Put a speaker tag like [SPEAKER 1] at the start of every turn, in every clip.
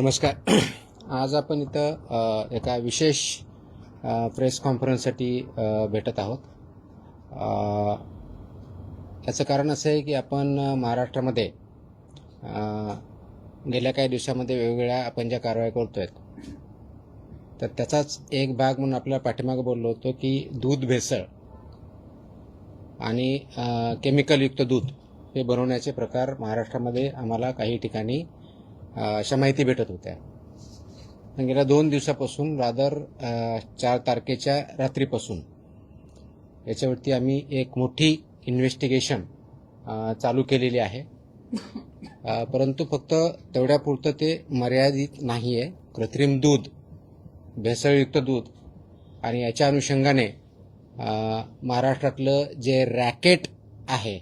[SPEAKER 1] नमस्कार. आज आपण इथं एका विशेष प्रेस कॉन्फरन्ससाठी भेटत आहोत. याचं कारण असं आहे की आपण महाराष्ट्रामध्ये गेल्या काही दिवसामध्ये वेगवेगळ्या आपण ज्या कारवाई करतोय, तर त्याचाच एक भाग म्हणून आपल्याला पाठीमागे बोललो होतो की दूध भेसळ आणि केमिकलयुक्त दूध हे बनवण्याचे प्रकार महाराष्ट्रामध्ये आम्हाला काही ठिकाणी अशा माहिती भेटत होत्या. गेल्या 2 दिवसापासून रादर 4 तारखेच्या रात्रीपासून याच्यावरती आम्ही एक मोठी इन्व्हेस्टिगेशन चालू केलेली आहे. परंतु फक्त तेवढ्यापुरतं ते मर्यादित नाही आहे. कृत्रिम दूध, भेसळयुक्त दूध आणि याच्या अनुषंगाने महाराष्ट्रातलं जे रॅकेट आहे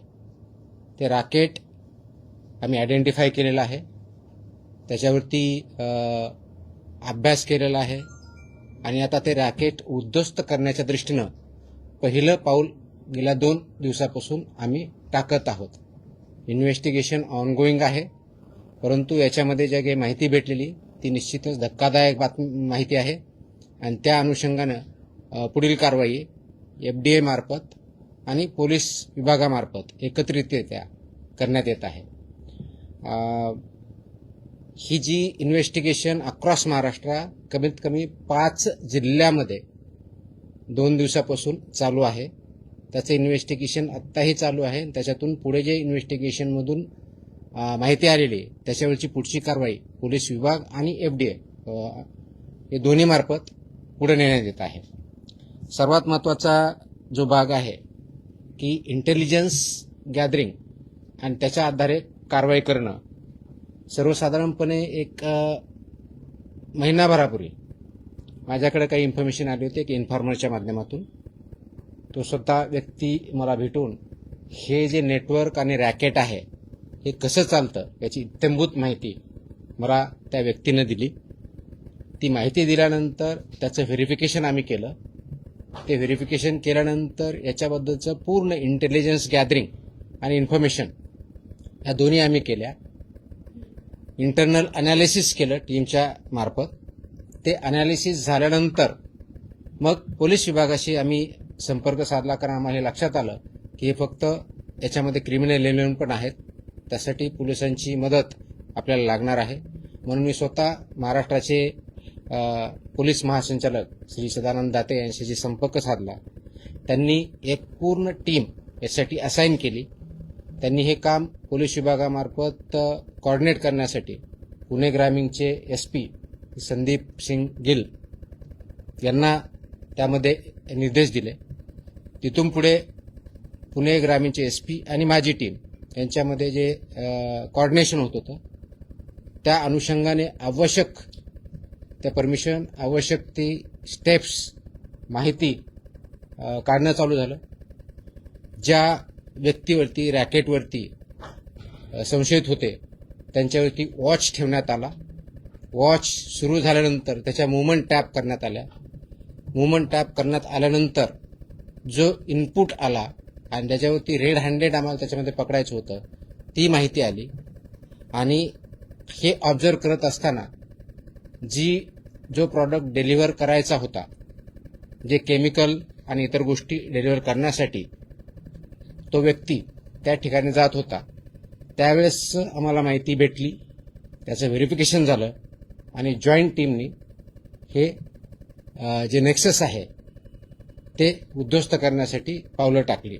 [SPEAKER 1] ते रॅकेट आम्ही आयडेंटिफाय केलेलं आहे. त्याच्यावरती अभ्यास केलेला आहे आणि आता ते रॅकेट उद्ध्वस्त करण्याच्या दृष्टीनं पहिलं पाऊल गेल्या 2 दिवसापासून आम्ही टाकत आहोत. इन्व्हेस्टिगेशन ऑनगोईंग आहे, परंतु याच्यामध्ये जे काही माहिती भेटलेली ती निश्चितच धक्कादायक माहिती आहे आणि त्या अनुषंगानं पुढील कारवाई FDA मार्फत आणि पोलीस विभागामार्फत एकत्रितरित्या करण्यात येत आहे. ही जी इन्व्हेस्टिगेशन अक्रॉस महाराष्ट्र कमीत कमी 5 जिल्ह्यामध्ये 2 दिवसापासून चालू आहे. त्याचं इन्व्हेस्टिगेशन आत्ताही चालू आहे. त्याच्यातून पुढे जे इन्व्हेस्टिगेशनमधून माहिती आलेली त्याच्यावरची पुढची कारवाई पोलीस विभाग आणि FDA हे दोन्ही मार्फत पुढे नेण्यात येत आहे. सर्वात महत्त्वाचा जो भाग आहे की इंटेलिजन्स गॅदरिंग आणि त्याच्या आधारे कारवाई करणं. सर्वसाधारणपणे एक महिनाभरापूर्वी माझ्याकडे काही इन्फॉर्मेशन आली होती की इन्फॉर्मरच्या माध्यमातून तो स्वतः व्यक्ती मला भेटून हे जे नेटवर्क आणि रॅकेट आहे हे कसं चालतं याची इत्थंभूत माहिती मला त्या व्यक्तीनं दिली. ती माहिती दिल्यानंतर त्याचं व्हेरिफिकेशन आम्ही केलं. ते व्हेरिफिकेशन केल्यानंतर याच्याबद्दलचं पूर्ण इंटेलिजन्स गॅदरिंग आणि इन्फॉर्मेशन ह्या दोन्ही आम्ही केल्या. इंटरनल अनालिसिस केलं टीमच्या मार्फत. ते अनालिसिस झाल्यानंतर मग पोलीस विभागाशी आम्ही संपर्क साधला, कारण आम्हाला हे लक्षात आलं की हे फक्त याच्यामध्ये क्रिमिनल एलिमेंट पण आहेत. त्यासाठी पोलिसांची मदत आपल्याला लागणार आहे. म्हणून मी स्वतः महाराष्ट्राचे पोलीस महासंचालक श्री सदानंद दाते यांच्याशी संपर्क साधला. त्यांनी एक पूर्ण टीम यासाठी असाइन केली. त्यांनी हे काम पोलीस विभागामार्फत कोऑर्डिनेट करण्यासाठी पुणे ग्रामीणचे SP संदीप सिंग गिल यांना त्यामध्ये निर्देश दिले. तिथून पुढे पुणे ग्रामीणचे SP आणि माझी टीम यांच्यामध्ये जे कोऑर्डिनेशन होत होतं त्या अनुषंगाने आवश्यक त्या परमिशन, आवश्यक ती स्टेप्स, माहिती काढणं चालू झालं. ज्या व्यक्तीवरती, रॅकेटवरती संशयित होते त्यांच्यावरती वॉच ठेवण्यात आला. वॉच सुरू झाल्यानंतर त्याच्या मूव्हमेंट टॅप करण्यात आल्या. मूव्हमेंट टॅप करण्यात आल्यानंतर जो इनपुट आला आणि त्याच्यावरती रेड हँडेड आम्हाला त्याच्यामध्ये पकडायचं होतं ती माहिती आली. आणि हे ऑब्झर्व करत असताना जो प्रॉडक्ट डिलिव्हर करायचा होता, जे केमिकल आणि इतर गोष्टी डिलिव्हर करण्यासाठी तो व्यक्ती त्या ठिकाणी जात होता, त्यावेळेस आम्हाला माहिती भेटली. त्याचं व्हेरिफिकेशन झालं आणि जॉईंट टीमनी हे जे नेक्सस आहे ते उद्ध्वस्त करण्यासाठी पावलं टाकली.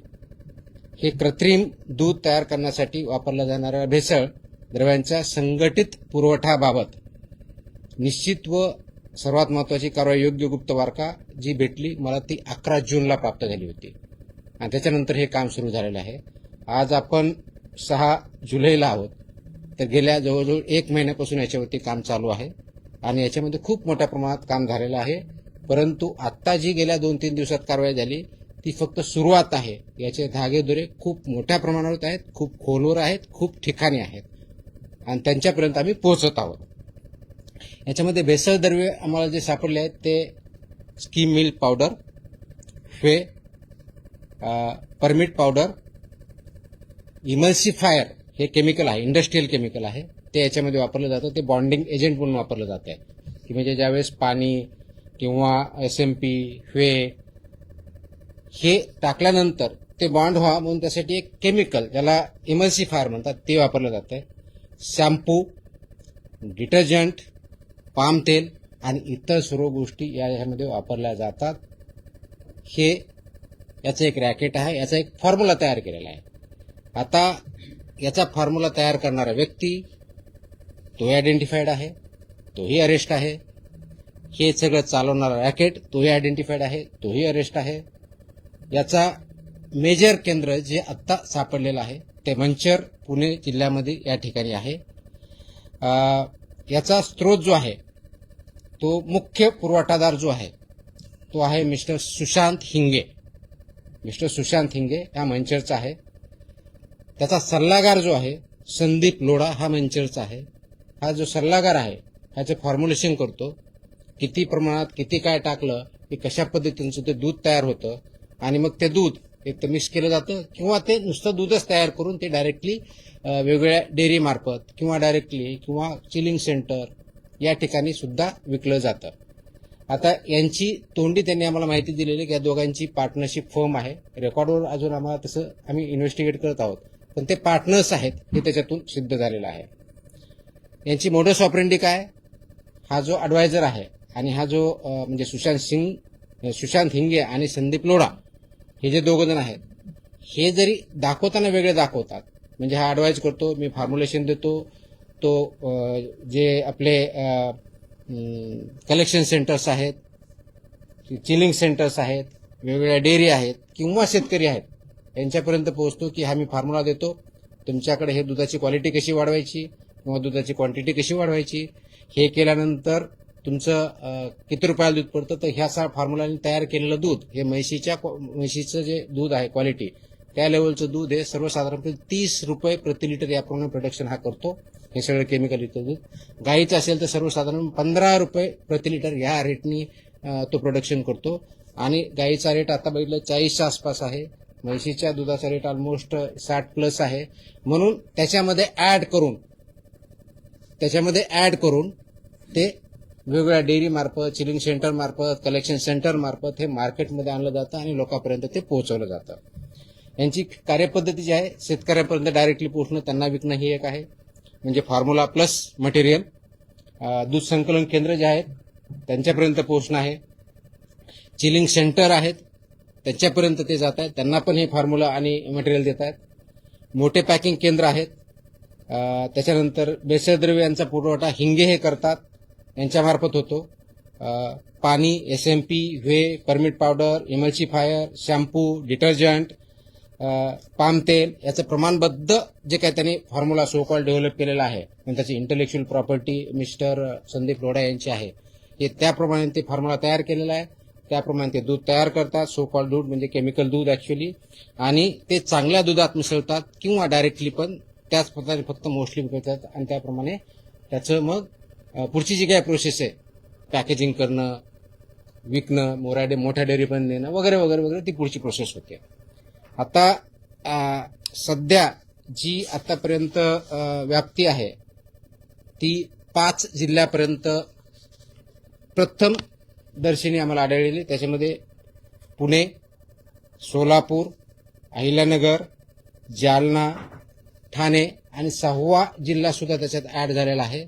[SPEAKER 1] हे कृत्रिम दूध तयार करण्यासाठी वापरल्या जाणाऱ्या भेसळ द्रव्यांच्या संघटित पुरवठ्याबाबत निश्चित व सर्वात महत्त्वाची कारवाई योग्य गुप्त वार्ता जी भेटली मला ती 11 जूनला प्राप्त झाली होती आणि त्याच्यानंतर हे काम सुरू झालेलं आहे. आज आपण 6 जुलैला आहोत. तर गेल्या जवळजवळ 1 महिन्यापासून याच्यावरती काम चालू आहे आणि याच्यामध्ये खूप मोठ्या प्रमाणात काम झालेलं आहे. परंतु आत्ता जी गेल्या 2-3 दिवसात कारवाई झाली ती फक्त सुरुवात आहे. याचे धागेदोरे खूप मोठ्या प्रमाणावर आहेत, खूप खोलवर आहेत, खूप ठिकाणी आहेत आणि त्यांच्यापर्यंत आम्ही पोहोचत आहोत. याच्यामध्ये भेसळ द्रव्ये आम्हाला जे सापडले आहेत ते scheme milk powder, permit powder, emulsifier हे केमिकल आहे, इंडस्ट्रियल केमिकल आहे, ते याच्यामध्ये वापरलं जातं. ते बॉन्डिंग एजंट म्हणून वापरलं जात आहे, की म्हणजे ज्यावेळेस पाणी किंवा SMP, वे हे टाकल्यानंतर ते बॉन्ड व्हावं म्हणून त्यासाठी एक केमिकल ज्याला इमल्सिफायर म्हणतात ते वापरलं जातं आहे. शॅम्पू, डिटर्जंट, पाम तेल आणि इतर सर्व गोष्टी यामध्ये वापरल्या जातात. हे याचं एक रॅकेट आहे, याचा एक फॉर्म्युला तयार केलेला आहे. आता याचा फॉर्म्युला तयार करणारा व्यक्ती तोही आयडेंटिफाईड आहे, तोही अरेस्ट आहे. हे सगळं चालवणारा रॅकेट तोही आयडेंटिफाईड आहे, तोही अरेस्ट आहे. याचा मेजर केंद्र जे आत्ता सापडलेलं आहे ते मंचर पुणे जिल्ह्यामध्ये या ठिकाणी आहे. याचा स्रोत जो आहे तो मुख्य पुरवठादार जो आहे तो आहे मिस्टर सुशांत हिंगे. मिस्टर सुशांत हिंगे हा मंचरचा आहे. त्याचा सल्लागार जो आहे संदीप लोढा हा मंचरचा आहे. हा जो सल्लागार आहे ह्याचं फॉर्म्युलेशन करतो, किती प्रमाणात किती काय टाकलं की कशा पद्धतीचं ते दूध तयार होतं आणि मग ते दूध एक तर मिक्स केलं जातं किंवा ते नुसतं दूधच तयार करून ते डायरेक्टली वेगवेगळ्या डेअरी मार्फत किंवा डायरेक्टली किंवा चिलिंग सेंटर या ठिकाणी सुद्धा विकलं जातं. आता यांची तोंडी त्यांनी आम्हाला माहिती दिलेली की या दोघांची पार्टनरशिप फर्म आहे. रेकॉर्डवर अजून आम्हाला तसं आम्ही इन्व्हेस्टिगेट करत आहोत, पण ते पार्टनर्स आहेत हे त्याच्यातून सिद्ध झालेलं आहे. यांची मोडस ऑपरेंडी काय, हा जो ॲडवायझर आहे आणि हा जो म्हणजे सुशांत हिंगे आणि संदीप लोढा हे जे दोघं जण आहेत हे जरी दाखवताना वेगळे दाखवतात. म्हणजे हा ॲडवाइज करतो, मी फॉर्म्युलेशन देतो, तो जे आपले कलेक्शन सेंटर्स आहेत, चिलिंग सेंटर्स आहेत, वेगवेगळ्या डेअरी आहेत किंवा शेतकरी आहेत यांच्यापर्यंत पोहोचतो की हा मी फॉर्म्युला देतो, तुमच्याकडे हे दुधाची क्वालिटी कशी वाढवायची किंवा दुधाची क्वांटिटी कशी वाढवायची, हे केल्यानंतर तुमचं किती रुपयाला दूध पडतं. तर ह्या फॉर्म्युलाने तयार केलेलं दूध हे म्हशीचं जे दूध आहे क्वालिटी त्या लेवलचं दूध हे सर्वसाधारणपणे 30 रुपये प्रति लिटर याप्रमाणे प्रोडक्शन हा करतो. हे सगळं केमिकल युक्त दूध. गाईचं असेल तर सर्वसाधारण 15 रुपये प्रति लिटर या रेटनी तो प्रोडक्शन करतो आणि गाईचा रेट आता बघितलं 40च्या आसपास आहे. म्हशीच्या दुधाचा रेट ऑलमोस्ट 60+ आहे. म्हणून त्याच्यामध्ये ऍड करून ते वेगवेगळ्या डेअरी मार्फत, चिलिंग सेंटर मार्फत, कलेक्शन सेंटर मार्फत हे मार्केटमध्ये आणलं जातं आणि लोकांपर्यंत ते पोहोचवलं जातं. यांची कार्यपद्धती जी आहे शेतकऱ्यांपर्यंत डायरेक्टली पोहोचणं, त्यांना विकणं ही एक आहे. म्हणजे फॉर्म्युला प्लस मटेरियल. दूध संकलन केंद्र जे आहेत त्यांच्यापर्यंत पोहोचणं आहे. चिलिंग सेंटर आहेत त्यांच्यापर्यंत ते जात आहेत, त्यांना पण हे फॉर्म्युला आणि मटेरियल देत आहेत. मोठे पॅकिंग केंद्र आहेत. त्याच्यानंतर भेसळद्रव्य यांचा पुरवठा हिंगे हे करतात, यांच्यामार्फत होतो. पाणी, SMP, whey, permeate powder, emulsifier, shampoo, detergent, palm तेल याचं प्रमाणबद्ध जे काही त्यांनी फॉर्म्युला सो कॉल डेव्हलप केलेला आहे, पण त्याची intellectual property mister Sandeep Lodha यांची आहे. हे त्याप्रमाणे ते फॉर्म्युला तयार केलेला आहे. त्याप्रमाणे ते दूध तयार करतात, सो कॉल दूध म्हणजे केमिकल दूध ऍक्च्युअली, आणि ते चांगल्या दुधात मिसळतात किंवा डायरेक्टली पण त्याच प्रकारे फक्त मोस्टली विकतात आणि त्याप्रमाणे त्याचं मग पुढची जी काही प्रोसेस आहे पॅकेजिंग करणं, विकणं, मोठ्या डेअरी पण देणं वगैरे वगैरे वगैरे ती पुढची प्रोसेस होते. आता सध्या जी आतापर्यंत व्याप्ती आहे ती 5 जिल्ह्यापर्यंत प्रथम दर्शनी आम्हाला आढळलेली. त्याच्यामध्ये पुणे, सोलापूर, अहिल्यानगर, जालना, ठाणे आणि 6वा जिल्हा सुद्धा त्याच्यात ऍड झालेला आहे,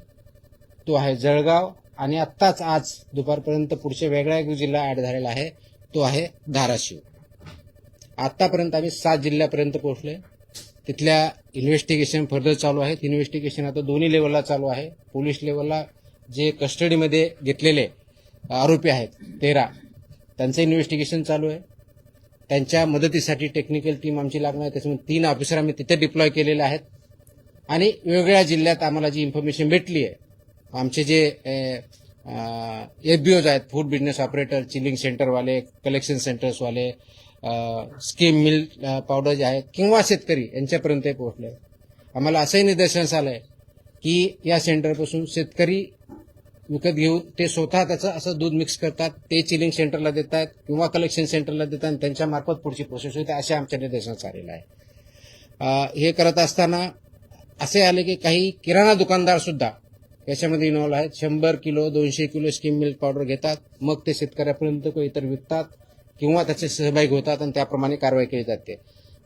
[SPEAKER 1] तो आहे जळगाव. आणि आत्ताच आज दुपारपर्यंत पुढच्या वेगळा एक जिल्हा ऍड झालेला आहे, तो आहे धाराशिव. आतापर्यंत आम्ही 7 जिल्ह्यापर्यंत पोहोचलोय. तिथल्या इन्व्हेस्टिगेशन फर्दर चालू आहेत. इन्व्हेस्टिगेशन आता दोन्ही लेवलला चालू आहे. पोलीस लेवलला जे कस्टडीमध्ये घेतलेले आरोपी आहेत 13 त्यांचं इन्व्हेस्टिगेशन चालू आहे. त्यांच्या मदतीसाठी टेक्निकल टीम आमची लागणार आहे. त्याच्यामुळे 3 ऑफिसर आम्ही तिथे डिप्लॉय केलेले आहेत. आणि वेगवेगळ्या जिल्ह्यात आम्हाला जी इन्फॉर्मेशन भेटली आहे, आमचे जे FBOज आहेत, फूड बिझनेस ऑपरेटर, चिलिंग सेंटरवाले, कलेक्शन सेंटर्सवाले, स्कीम मिल्क पावडर जे आहेत किंवा शेतकरी यांच्यापर्यंत पोहोचले. आम्हाला असंही निदर्शनास आलंय की या सेंटरपासून शेतकरी विकत घेऊन ते स्वतः त्याचं असं दूध मिक्स करतात, ते चिलिंग सेंटरला देतात किंवा कलेक्शन सेंटरला देतात आणि त्यांच्या मार्फत पुढची प्रोसेस होते, असे आमच्या निदर्शनास आलेलं आहे. हे करत असताना असे आले की काही किराणा दुकानदार सुद्धा याच्यामध्ये इन्व्हॉल्व आहेत. 100 kilo 200 kilo skim milk powder घेतात, मग ते शेतकऱ्यापर्यंत किंवा इतर विकतात किंवा त्याचे सहभागी होतात आणि त्याप्रमाणे कारवाई केली जाते.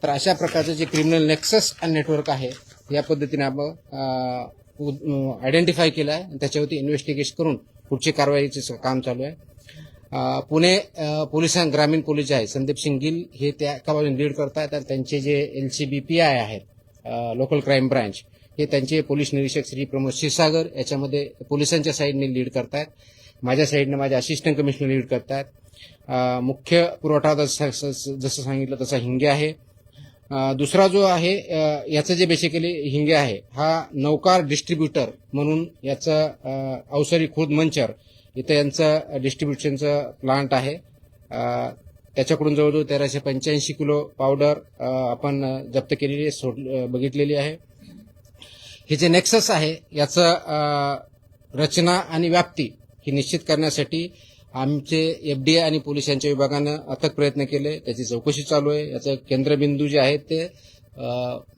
[SPEAKER 1] तर अशा प्रकारचं जे क्रिमिनल नेक्सस आणि नेटवर्क आहे या पद्धतीने आपण आयडेंटिफाय केलं आहे आणि त्याच्यावरती इन्व्हेस्टिगेशन करून पुढची कारवाईचे काम चालू आहे. पुणे ग्रामीण पोलीस जे आहे संदीप सिंग गिल हे त्या कामातून लीड करतात आणि त्यांचे जे LCBPI आहेत लोकल क्राईम ब्रांच हे त्यांचे पोलीस निरीक्षक श्री प्रमोद क्षीरसागर याच्यामध्ये पोलिसांच्या साईडने लीड करतायत. माझ्या साईडने माझे असिस्टंट कमिशनर लीड करतायत. मुख्य पुरवठा जसं सांगितलं तसा हिंगे आहे. दुसरा जो आहे याचं जे बेसिकली हिंगे आहे हा नौकार डिस्ट्रीब्युटर म्हणून याचं अवसरी खुर्द मंचर इथं यांचं डिस्ट्रीब्युशनचं प्लांट आहे. त्याच्याकडून जवळजवळ 1385 किलो पावडर आपण जप्त केलेली बघितलेली आहे. हे जे नेक्सस आहे याचं रचना आणि व्याप्ती ही निश्चित करण्यासाठी आमचे FDA आणि पोलिसांच्या विभागानं अथक प्रयत्न केले. त्याची चौकशी चालू आहे. याचं केंद्रबिंदू जे आहेत ते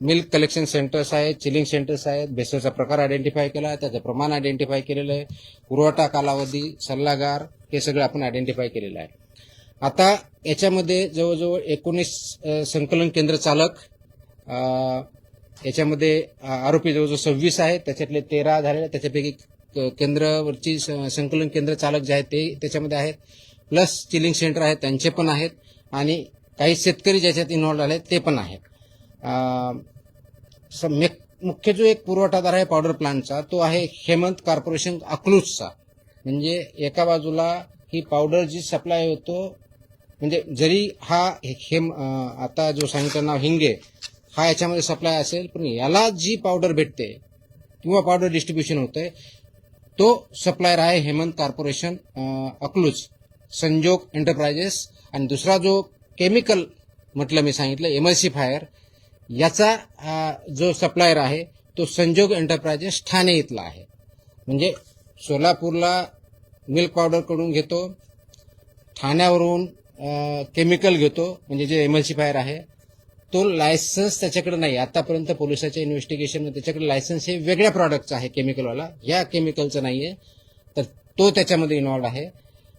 [SPEAKER 1] मिल्क कलेक्शन सेंटर्स आहेत, चिलिंग सेंटर्स आहेत. भेसळचा प्रकार आयडेंटिफाय केला, त्याचं प्रमाण आयडेंटिफाय केलेलं आहे, पुरवठा कालावधी, सल्लागार हे सगळं आपण आयडेंटिफाय केलेलं आहे. आता याच्यामध्ये जवळजवळ 19 संकलन केंद्र चालक, याच्यामध्ये आरोपी जवळजवळ 26 आहेत, त्याच्यातले 13 झालेले, त्याच्यापैकी केंद्रावरची संकलन केंद्र चालक जे आहेत ते त्याच्यामध्ये आहेत, प्लस चिलिंग सेंटर आहेत त्यांचे पण आहेत आणि काही शेतकरी ज्याच्यात इन्व्हॉल्व आहेत ते पण आहेत. मुख्य जो एक पुरवठादार आहे पावडर प्लांटचा तो आहे हेमंत कॉर्पोरेशन अकलूजचा. म्हणजे एका बाजूला ही पावडर जी सप्लाय होतो, म्हणजे जरी हा आता जो सांगितलं नाव हिंगे हा याच्यामध्ये सप्लाय असेल, पण याला जी पावडर भेटते किंवा पावडर डिस्ट्रीब्युशन होतंय तो सप्लायर आहे हेमंत कॉर्पोरेशन अकलूज, संजोग एंटरप्राइजेस. आणि दुसरा जो केमिकल म्हटलं मी सांगितलं एमल्सिफायर, याचा जो सप्लायर आहे तो संजोग एंटरप्राइजेस ठाणे इथला आहे. म्हणजे सोलापूरला मिल्क पावडर कडून घेतो, ठाण्यावरून केमिकल घेतो, म्हणजे जे एमल्सिफायर आहे तो लायसन्स त्याच्याकडे नाही. आतापर्यंत पोलिसाच्या इन्व्हेस्टिगेशनमध्ये त्याच्याकडे लायसन्स हे वेगळ्या प्रॉडक्टचा आहे केमिकलवाला, या केमिकलचं नाहीये, तर तो त्याच्यामध्ये इन्व्हॉल्व आहे.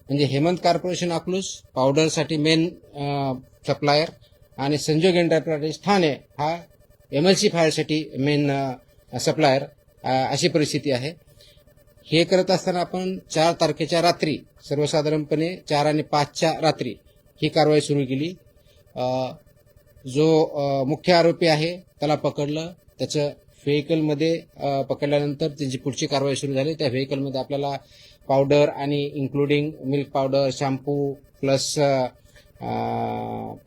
[SPEAKER 1] म्हणजे हेमंत कॉर्पोरेशन अकलूज पावडरसाठी मेन सप्लायर आणि संजोग एंटरप्राइजेस ठाणे हा एमल्सिफायरसाठी मेन सप्लायर, अशी परिस्थिती आहे. हे करत असताना आपण 4 तारखेच्या रात्री, सर्वसाधारणपणे 4 आणि 5च्या रात्री ही कारवाई सुरू केली. जो मुख्य आरोपी आहे त्याला पकडलं, त्याचं व्हेकलमध्ये पकडल्यानंतर त्याची पुढची कारवाई सुरू झाली. त्या व्हेकलमध्ये आपल्याला पावडर आणि including milk powder, shampoo plus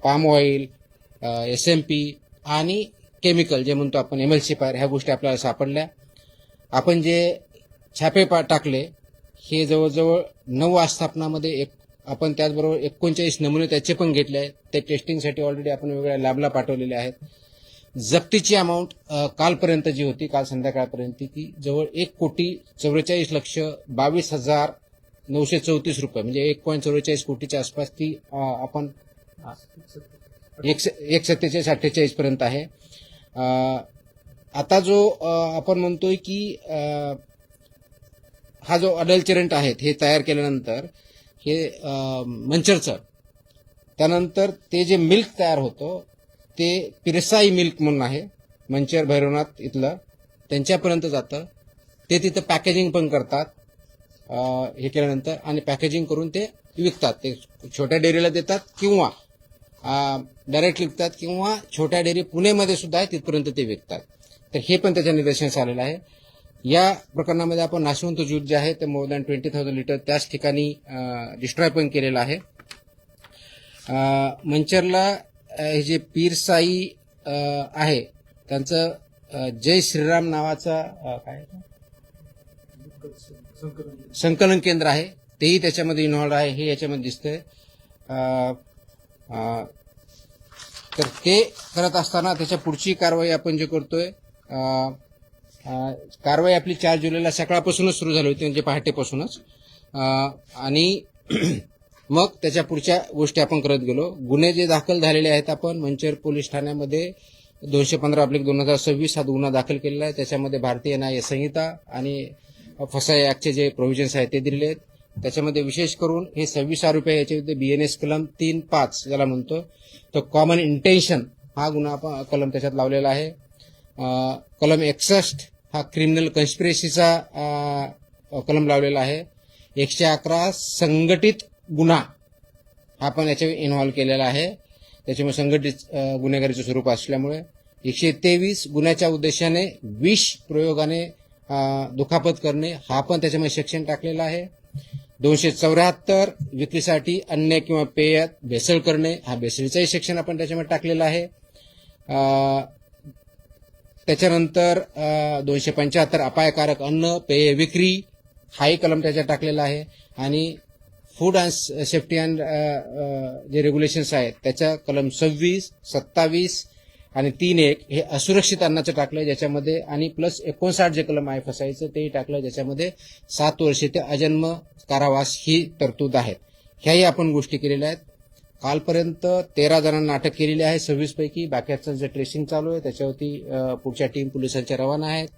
[SPEAKER 1] palm oil, SMP आणि केमिकल जे म्हणतो आपण एमल्सिफायर, ह्या गोष्टी आपल्याला सापडल्या. आपण जे छापे टाकले हे जवळजवळ 9 आस्थापनामध्ये आपण त्याचबरोबर 39 नमुने त्याचे पण घेतले आहेत. ते टेस्टिंगसाठी ऑलरेडी आपण वेगळ्या लॅबला पाठवलेले आहेत. जप्तीची अमाऊंट कालपर्यंत जी होती, काल संध्याकाळपर्यंत, ती जवळ 1,44,22,934 रुपये, म्हणजे 1.44 कोटीच्या आसपास ती आपण 1,47,48 पर्यंत आहे. आता जो आपण म्हणतोय की हा जो अडल्चरंट आहेत हे तयार केल्यानंतर हे मंचरचं, त्यानंतर ते जे मिल्क तयार होतं ते पिरसाई मिल्क म्हणून आहे मंचर भैरवनाथ इथलं, त्यांच्यापर्यंत जातं. ते तिथं पॅकेजिंग पण करतात हे केल्यानंतर, आणि पॅकेजिंग करून ते विकतात. ते छोट्या डेअरीला देतात किंवा डायरेक्ट विकतात, किंवा छोट्या डेअरी पुणेमध्ये सुद्धा आहे तिथपर्यंत ते विकतात. तर हे पण त्याच्या निदर्शनास आलेलं आहे. या प्रकरणामध्ये आपण नाशवंत ज्यूस जे आहे ते मोर दॅन 20,000 लिटर त्याच ठिकाणी डिस्ट्रॉय पण केलेलं आहे. मंचरला हे जे पीरसाई आहे त्यांचं जय श्रीराम नावाचा काय संकलन केंद्र आहे, तेही त्याच्यामध्ये इन्व्हॉल्व आहे, हे याच्यामध्ये दिसतंय. तर ते करत असताना त्याच्या पुढची कारवाई आपण जे करतोय, कारवाई आपली 4 जुलैला सकाळपासूनच सुरू झाली होती, म्हणजे पहाटेपासूनच, आणि मग त्याच्या पुढच्या गोष्टी आपण करत गेलो. गुन्हे जे दाखल झालेले आहेत आपण मंचर पोलीस ठाण्यामध्ये 215/2026 हा गुन्हा दाखल केलेला आहे. त्याच्यामध्ये भारतीय न्याय संहिता आणि फसाई ऍक्टचे जे प्रोव्हिजन्स आहेत ते दिलेले आहेत. त्याच्यामध्ये विशेष करून हे 26 आरोपी याच्यामध्ये BNS कलम 3(5) ज्याला म्हणतो तो कॉमन इंटेन्शन हा गुन्हा कलम त्याच्यात लावलेला आहे. कलम 61 हा क्रिमिनल कन्स्पिरेसीचा कलम लावलेला आहे. 111 संघटित गुन्हा हा पण याच्या इन्व्हॉल्व केलेला आहे. त्याच्यामुळे संघटित गुन्हेगारीचं स्वरूप असल्यामुळे 123 गुन्ह्याच्या उद्देशाने विष प्रयोगाने दुखापत करणे हा पण त्याच्यामध्ये सेक्शन टाकलेला आहे. 274 विक्रीसाठी अन्न किंवा पेयात भेसळ करणे हा भेसळीचाही सेक्शन आपण त्याच्यामध्ये टाकलेला आहे. त्याच्यानंतर 275 अपायकारक अन्न पेय विक्री हाही कलम त्याच्यात टाकलेला आहे. आणि फूड अँड सेफ्टी अँड जे रेग्युलेशन्स आहेत त्याच्या कलम 26, 27 आणि 3(1) हे असुरक्षित अन्नाचं टाकलं ज्याच्यामध्ये, आणि प्लस 59 जे कलम आहे फसाईचं तेही टाकलं ज्याच्यामध्ये 7 वर्षे ते अजन्म कारावास ही तरतूद आहेत. ह्याही आपण गोष्टी केलेल्या आहेत. कालपर्यंत 13 जणांना अटक केलेली आहे 26 पैकी. बाकीचं जे ट्रेसिंग चालू आहे त्याच्यावरती पुढच्या टीम पोलिसांच्या रवाना आहेत.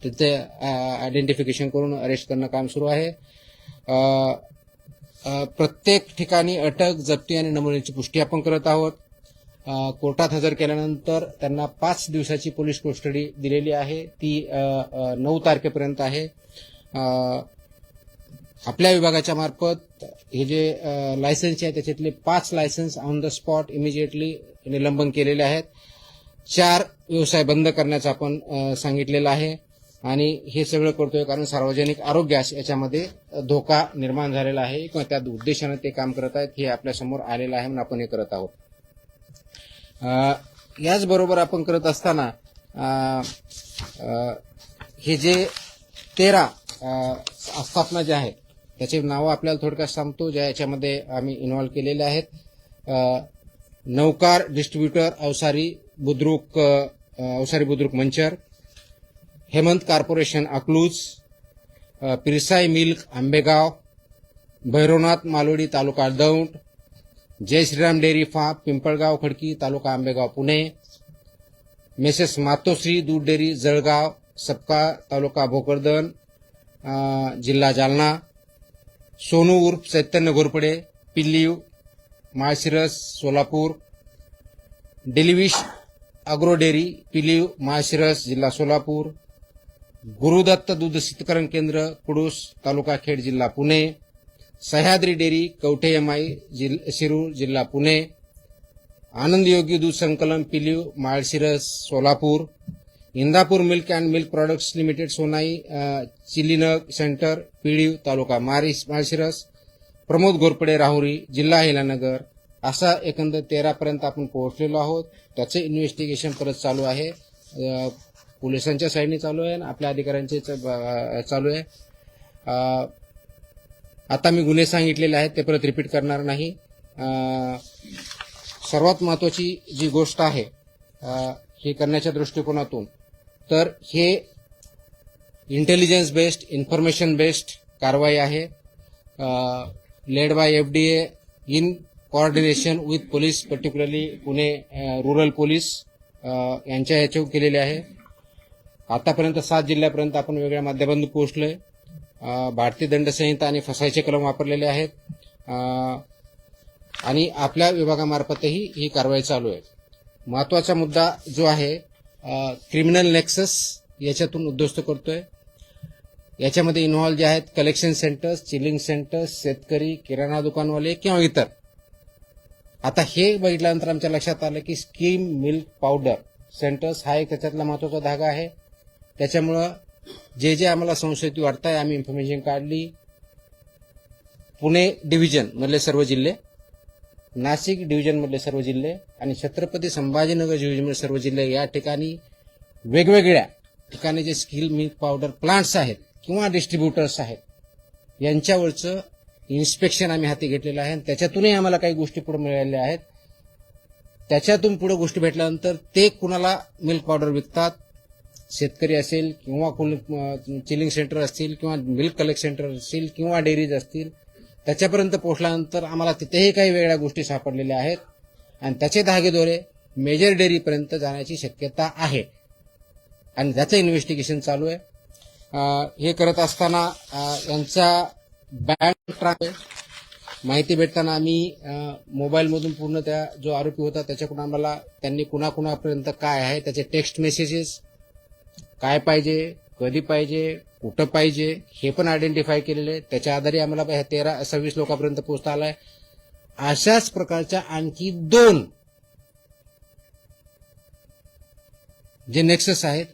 [SPEAKER 1] तिथे आयडेंटिफिकेशन करून अरेस्ट करणं काम सुरू आहे. प्रत्येक ठिकाणी अटक, जप्ती आणि नमुन्याची पुष्टी आपण करत आहोत. कोर्टात हजर केल्यानंतर त्यांना 5 दिवसाची पोलीस कस्टडी दिलेली आहे. ती 9 तारखेपर्यंत आहे. आपल्या विभागाच्या मार्फत हे जे लायसन्स आहे त्याच्यातले 5 licence on the spot immediately निलंबन केलेले आहेत. 4 व्यवसाय बंद करण्याचं आपण सांगितलेलं आहे. आणि हे सगळं करतोय कारण सार्वजनिक आरोग्यास याच्यामध्ये धोका निर्माण झालेला आहे किंवा त्या उद्देशाने ते काम करत आहेत हे आपल्यासमोर आलेलं आहे म्हणून आपण हे करत आहोत. याचबरोबर आपण करत असताना हे जे 13 आस्थापना ज्या आहेत त्याची नावं आपल्याला थोडक्यात सांगतो ज्या याच्यामध्ये आम्ही इन्व्हॉल्व केलेले आहेत. Naukar distributor Avsari Budruk Manchar, Hemant corporation Akluj, Pirsai milk Ambegaon, Bhairavnath Malodi taluka Daund, Jay Shriram dairy farm Pimpalgaon Khadki taluka Ambegaon Pune, messrs Matoshri दूध डेअरी जळगाव सपका तालुका भोकरदन जिल्हा जालना, सोनू उर्फ Chaitanya Ghorpade Pilliv Malshiras Solapur, Delivish agro dairy Piliv Malshiras जिल्हा सोलापूर, गुरुदत्त दूध शीतकरण केंद्र कुडूस तालुका खेड जिल्हा पुणे, सह्याद्री डेअरी कवठे एमआय शिरूर जिल्हा पुणे, आनंद योगी दूध संकलन Piliv Malshiras Solapur, Indapur milk and milk products limited Sonai chilling centre Piliv taluka Malshiras, Pramod Ghorpade Rahuri जिल्हा अहिलानगर. असा एकंदर 13 पर्यंत आपण पोहोचलेलो आहोत. त्याचे इन्व्हेस्टिगेशन परत चालू आहे. पोलिसांच्या साईडने चालू आहे आणि आपल्या अधिकाऱ्यांचे चालू आहे. आता मी गुन्हे सांगितलेले आहेत ते परत रिपीट करणार नाही. सर्वात महत्वाची जी गोष्ट आहे हे करण्याच्या दृष्टिकोनातून तर हे इंटेलिजन्स बेस्ड इन्फॉर्मेशन बेस्ड कारवाई आहे. Led by FDA in coordination with police particularly Pune rural police यांच्या ह्याच्यावर केलेले आहे. आतापर्यंत 7 जिल्ह्यापर्यंत आपण वेगळ्या माध्यमातून पोहोचलोय. भारतीय दंड संहिता आणि फसाईचे कलम वापरलेले आहेत आणि आपल्या विभागामार्फतही ही कारवाई चालू आहे. महत्वाचा मुद्दा जो आहे क्रिमिनल नेक्सस याच्यातून उद्ध्वस्त करतोय. याच्यामध्ये इन्व्हॉल्व जे आहेत कलेक्शन सेंटर्स, चिलिंग सेंटर्स, शेतकरी, किराणा दुकानवाले किंवा इतर. आता हे बघितल्यानंतर आमच्या लक्षात आलं की स्कीम मिल्क पावडर सेंटर्स हा एक त्याच्यातला महत्वाचा धागा आहे. त्याच्यामुळं जे आम्हाला संशयित वाटतंय आम्ही इन्फॉर्मेशन काढली. पुणे डिव्हिजन मधले सर्व जिल्हे, नाशिक डिव्हिजन मधले सर्व जिल्हे आणि छत्रपती संभाजीनगर डिव्हिजन मधले सर्व जिल्हे या ठिकाणी वेगवेगळ्या ठिकाणी जे स्कीम मिल्क पावडर प्लांट्स आहेत किंवा डिस्ट्रीब्युटर्स आहेत यांच्यावरचं इन्स्पेक्शन आम्ही हाती घेतलेलं आहे. त्याच्यातूनही आम्हाला काही गोष्टी पुढे मिळालेल्या आहेत. त्याच्यातून पुढे गोष्टी भेटल्यानंतर ते कुणाला मिल्क पावडर विकतात, शेतकरी असेल किंवा चिलिंग सेंटर असतील किंवा मिल्क कलेक्ट सेंटर असतील किंवा डेअरीज असतील, त्याच्यापर्यंत पोहोचल्यानंतर आम्हाला तिथेही काही वेगळ्या गोष्टी सापडलेल्या आहेत आणि त्याचे धागेदोरे मेजर डेअरीपर्यंत जाण्याची शक्यता आहे आणि त्याचं इन्व्हेस्टिगेशन चालू आहे. हे करत असताना यांचा बँक ट्रान्सफर माहिती भेटताना आम्ही मोबाईलमधून पूर्ण त्या जो आरोपी होता त्याच्याकडून आम्हाला त्यांनी कुणाकुणापर्यंत काय आहे त्याचे टेक्स्ट मेसेजेस, काय पाहिजे, कधी पाहिजे, कुठं पाहिजे हे पण आयडेंटिफाय केलेले. त्याच्या आधारे आम्हाला 13-26 लोकांपर्यंत पोहोचता आलाय. अशाच प्रकारच्या आणखी 2 जे नेक्सस आहेत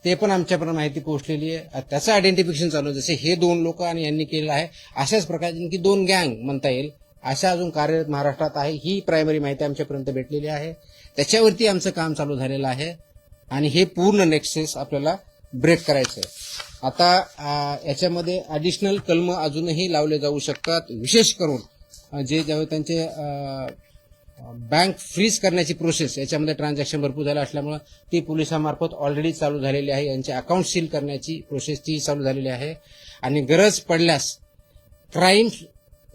[SPEAKER 1] ते पण आमच्यापर्यंत माहिती पोहोचलेली आहे. त्याचं आयडेंटिफिकेशन चालू आहे. जसे हे 2 लोक आणि यांनी केलेलं आहे अशाच प्रकारची आणखी 2 गँग म्हणता येईल अशा अजून कार्यरत महाराष्ट्रात आहे. ही प्रायमरी माहिती आमच्यापर्यंत भेटलेली आहे. त्याच्यावरती आमचं काम चालू झालेलं आहे आणि हे पूर्ण नेक्सस आपल्याला ब्रेक करायचं आहे. आता याच्यामध्ये ॲडिशनल कलम अजूनही लावले जाऊ शकतात. विशेष करून जे ज्यावेळी त्यांचे बँक फ्रीज करण्याची प्रोसेस याच्यामध्ये ट्रान्झॅक्शन भरपूर झालं असल्यामुळे ती पोलिसांमार्फत ऑलरेडी चालू झालेली आहे. यांचे अकाउंट सील करण्याची प्रोसेस ती चालू झालेली आहे आणि गरज पडल्यास क्राईम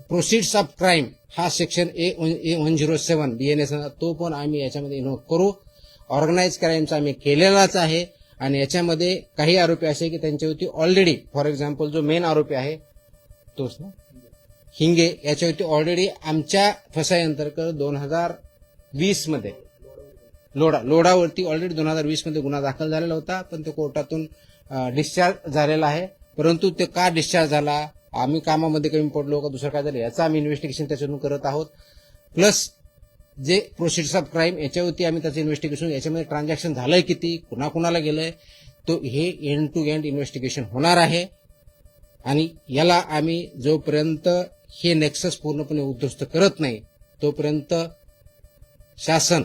[SPEAKER 1] प्रोसिड्स ऑफ क्राईम हा सेक्शन A107 BNS तो पण आम्ही याच्यामध्ये इन्व्हॉल्व करू. ऑर्गनाइज क्राईमचा आम्ही केलेलाच आहे आणि याच्यामध्ये काही आरोपी असे की त्यांच्यावरती ऑलरेडी फॉर एक्झाम्पल जो मेन आरोपी आहे तोच ना हिंगे याच्यावरती ऑलरेडी आमच्या फसाई अंतर्गत 2020 मध्ये लोडावरती ऑलरेडी 2020 मध्ये गुन्हा दाखल झालेला होता पण तो कोर्टातून डिस्चार्ज झालेला आहे. परंतु ते का डिस्चार्ज झाला, आम्ही कामामध्ये कमी पडलो का दुसरं काय झालं याचं आम्ही इन्व्हेस्टिगेशन त्याच्यातून करत आहोत. प्लस जे प्रोसिड्स ऑफ क्राईम याच्यावरती आम्ही त्याचं इन्व्हेस्टिगेशन याच्यामध्ये ट्रान्झॅक्शन झालंय किती कुणाकुणाला गेलंय तो हे एंड टू एंड इन्व्हेस्टिगेशन होणार आहे आणि याला आम्ही जोपर्यंत हे नेक्सस पूर्णपणे उद्ध्वस्त करत नाही तोपर्यंत शासन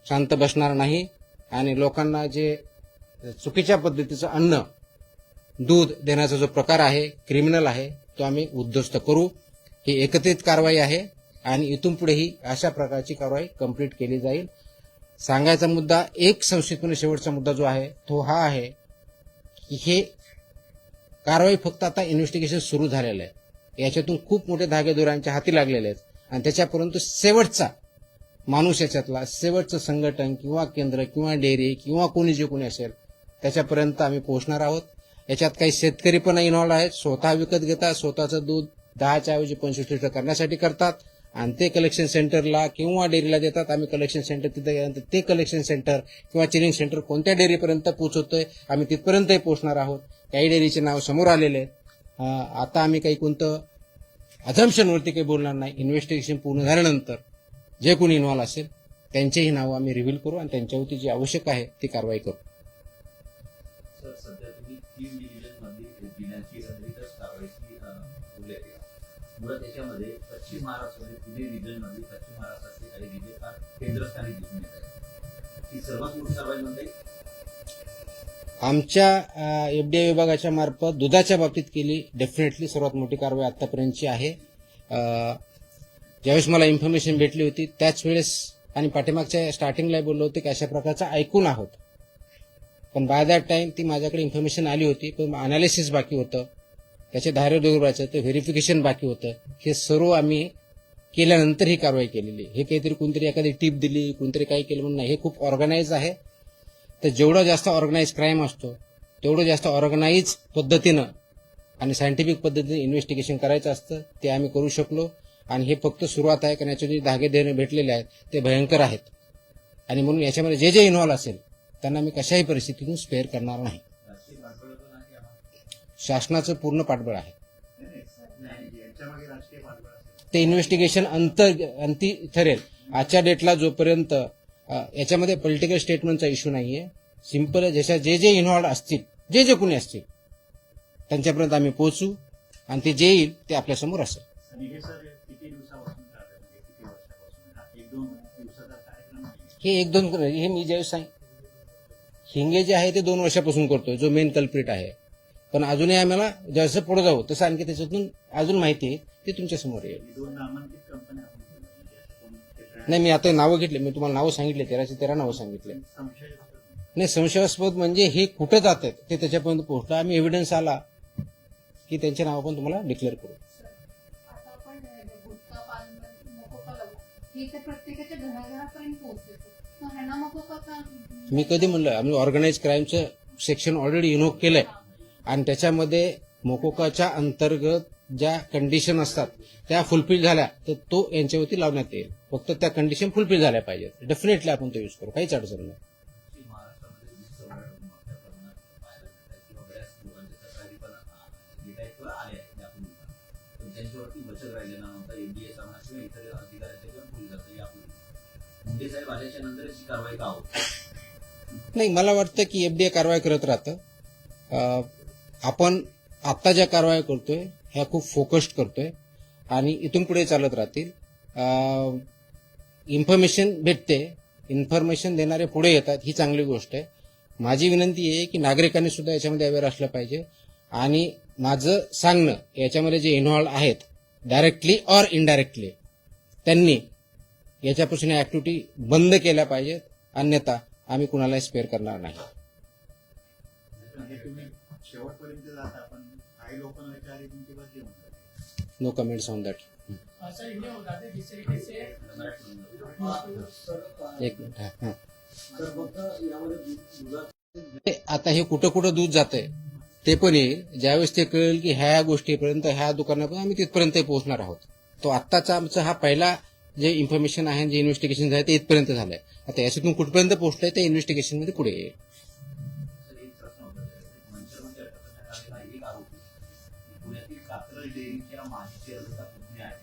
[SPEAKER 1] शांत बसणार नाही आणि लोकांना जे चुकीच्या पद्धतीचं अन्न दूध देण्याचा जो प्रकार आहे क्रिमिनल आहे तो आम्ही उद्ध्वस्त करू. ही एकत्रित कारवाई आहे आणि इथून पुढेही अशा प्रकारची कारवाई कंप्लीट केली जाईल. सांगायचा मुद्दा एक संक्षिप्तपणे शेवटचा मुद्दा जो आहे तो हा आहे की हे कारवाई फक्त आता इन्व्हेस्टिगेशन सुरू झालेलं आहे. याच्यातून खूप मोठे धागेदोऱ्यांच्या हाती लागलेले आहेत आणि त्याच्यापर्यंत शेवटचा माणूस याच्यातला शेवटचं संघटन किंवा केंद्र किंवा डेअरी किंवा कोणी जे कोणी असेल त्याच्यापर्यंत आम्ही पोहोचणार आहोत. याच्यात काही शेतकरी पण इन्व्हॉल्व आहेत. स्वतः विकत घेतात, स्वतःचं दूध 10च्या ऐवजी 25 लिटर करण्यासाठी करतात आणि ते कलेक्शन सेंटरला किंवा डेअरीला देतात. आम्ही कलेक्शन सेंटर तिथे गेल्यानंतर ते कलेक्शन सेंटर किंवा चिलिंग सेंटर कोणत्या डेअरीपर्यंत पोहोचवतोय आम्ही तिथपर्यंतही पोहोचणार आहोत. काही डेअरीचे नाव समोर आलेले आहेत. आता आम्ही काही कोणतं अझम्पशनवरती काही बोलणार नाही. इन्व्हेस्टिगेशन पूर्ण झाल्यानंतर जे कोणी इन्व्हॉल्व असेल त्यांचेही नावं आम्ही रिव्हील करू आणि त्यांच्यावरती जी आवश्यक आहे ती कारवाई करू.
[SPEAKER 2] सर, सध्या तुम्ही 3 डिव्हिजनमध्ये जिल्ह्यांची अधिकच कारवाईची उल्लेख केला. मुळात त्याच्यामध्ये पश्चिम महाराष्ट्रामध्ये पुणे रिजनमध्ये पश्चिम महाराष्ट्रातले काही जिल्हे फार केंद्रस्थानी दिसून येत आहेत. ही सर्वात मोठी कारवाई म्हणजे
[SPEAKER 1] आमच्या एफडीआय विभागाच्या मार्फत दुधाच्या बाबतीत केली डेफिनेटली सर्वात मोठी कारवाई आतापर्यंतची आहे. ज्यावेळेस मला इन्फॉर्मेशन भेटली होती त्याच वेळेस आणि पाठीमागच्या स्टार्टिंगला बोललो होते की अशा प्रकारचं ऐकून आहोत पण बाय दॅट टाइम ती माझ्याकडे इन्फॉर्मेशन आली होती पण अनालिसिस बाकी होतं, त्याचे धार्य दुर्बाचं ते व्हेरिफिकेशन बाकी होतं. हे सर्व आम्ही केल्यानंतर ही कारवाई केलेली. हे काहीतरी कोणतरी एखादी टीप दिली कोणतरी काही केलं म्हणून नाही. हे खूप ऑर्गनाइज आहे. तर जेवढा जास्त ऑर्गनाइज क्राईम असतो तेवढं जास्त ऑर्गनाइज पद्धतीनं आणि सायंटिफिक पद्धतीने इन्व्हेस्टिगेशन करायचं असतं. ते आम्ही करू शकलो आणि हे फक्त सुरुवात आहे कारण याचे जे धागे देणे भेटलेले आहेत ते भयंकर आहेत आणि म्हणून याच्यामध्ये जे जे इन्व्हॉल्व असेल त्यांना मी कशाही परिस्थितीतून स्पेअर करणार नाही. शासनाचं पूर्ण पाठबळ आहे. ते इन्व्हेस्टिगेशन अंती ठरेल. आजच्या डेटला जोपर्यंत याच्यामध्ये पॉलिटिकल स्टेटमेंटचा इश्यू नाहीये. सिंपल ज्याच्या जे जे इन्व्हॉल्व असतील जे जे कोणी असतील त्यांच्यापर्यंत आम्ही पोहोचू आणि ते जे येईल ते आपल्यासमोर असेल. हे 1-2 हे मी ज्यावेळेस हिंगे जे आहे ते 2 वर्षापासून करतोय जो मेन कल्प्रिट आहे. पण अजूनही आम्हाला जसं पुढे जाऊ तसं आणखी त्याच्यातून अजून माहिती आहे ती तुमच्या समोर येईल. नाही मी आता नावं घेतले, मी तुम्हाला नावं सांगितले 13 नावं सांगितले. नाही संशयास्पद म्हणजे हे कुठं जात आहेत ते त्याच्यापर्यंत पोहोचलं. आम्ही एव्हिडन्स आला की त्यांचे नावं पण तुम्हाला डिक्लेअर करू.
[SPEAKER 3] हे तर प्रत्येकाच्या घराघरापर्यंत पोहोचतो. मग ह्यांना मग का
[SPEAKER 1] मी कधी म्हणलं आम्ही ऑर्गनाईज क्राईमचं सेक्शन ऑलरेडी इन्व्होक केलंय आणि त्याच्यामध्ये मोकोकाच्या अंतर्गत ज्या कंडिशन असतात त्या फुलफिल झाल्या तर तो यांच्यावरती लावण्यात येईल. फक्त त्या कंडिशन फुलफिल झाल्या पाहिजेत. डेफिनेटली आपण तो यूज करू, काहीच अडचण नाही.
[SPEAKER 2] की महाराष्ट्रामध्ये वीज चौघाडा मोठ्या प्रमाणात पाहायला मिळतात किंवा बऱ्याच लोकांच्या तक्रारी पण येत आहेत किंवा आल्या आहेत यापूर्वी पण. पण त्यांच्यावरती बचत राहिलेला नव्हता. एमडीए म्हणा किंवा इतर अधिकाऱ्यांच्या किंवा पोलिसांच्या यापूर्वी मुंडे साहेब आल्याच्या नंतरच ही कारवाई का होत
[SPEAKER 1] नाही, मला वाटतं की एफडीए कारवाई करत राहतं. आपण आता ज्या कारवाई करतोय ह्या खूप फोकस्ड करतोय आणि इथून पुढे चालत राहतील. इन्फॉर्मेशन भेटते, इन्फॉर्मेशन देणारे पुढे येतात, ही चांगली गोष्ट आहे. माझी विनंती आहे की नागरिकांनी सुद्धा याच्यामध्ये अवेअर असलं पाहिजे आणि माझं सांगणं याच्यामध्ये जे इन्व्हॉल्व आहेत डायरेक्टली ऑर इनडायरेक्टली त्यांनी याच्यापासून ऍक्टिव्हिटी बंद केल्या पाहिजेत. अन्यथा आम्ही कुणालाही स्पेअर करणार नाही.
[SPEAKER 4] म्हणजे तुम्ही शेवटपर्यंत जाता पण काही लोक आधी तुमची बदली होऊन जाते.
[SPEAKER 1] No comments on that.
[SPEAKER 5] Sir इन्हें होता है जिस तरीके से
[SPEAKER 1] एक मिनिट. हां. आता हे कुठं कुठं दूध जातंय ते पण येईल. ज्यावेळेस ते कळेल की ह्या गोष्टीपर्यंत ह्या दुकानापर्यंत आम्ही तिथपर्यंत पोहोचणार आहोत. तो आत्ताचा आमचा हा पहिला जे इन्फॉर्मेशन आहे, जे इन्व्हेस्टिगेशन आहे ते इथपर्यंत झालंय. आता याच्यातून कुठपर्यंत पोहोचलंय ते इन्व्हेस्टिगेशन मध्ये पुढे येईल.
[SPEAKER 2] सर एक प्रश्न होता मंचरमध्ये अटक करण्यात आलेला एक आरोपी पुण्यातील कात्रज डेअरीच्या माजी चेअरमनचा पुतण्या आहे.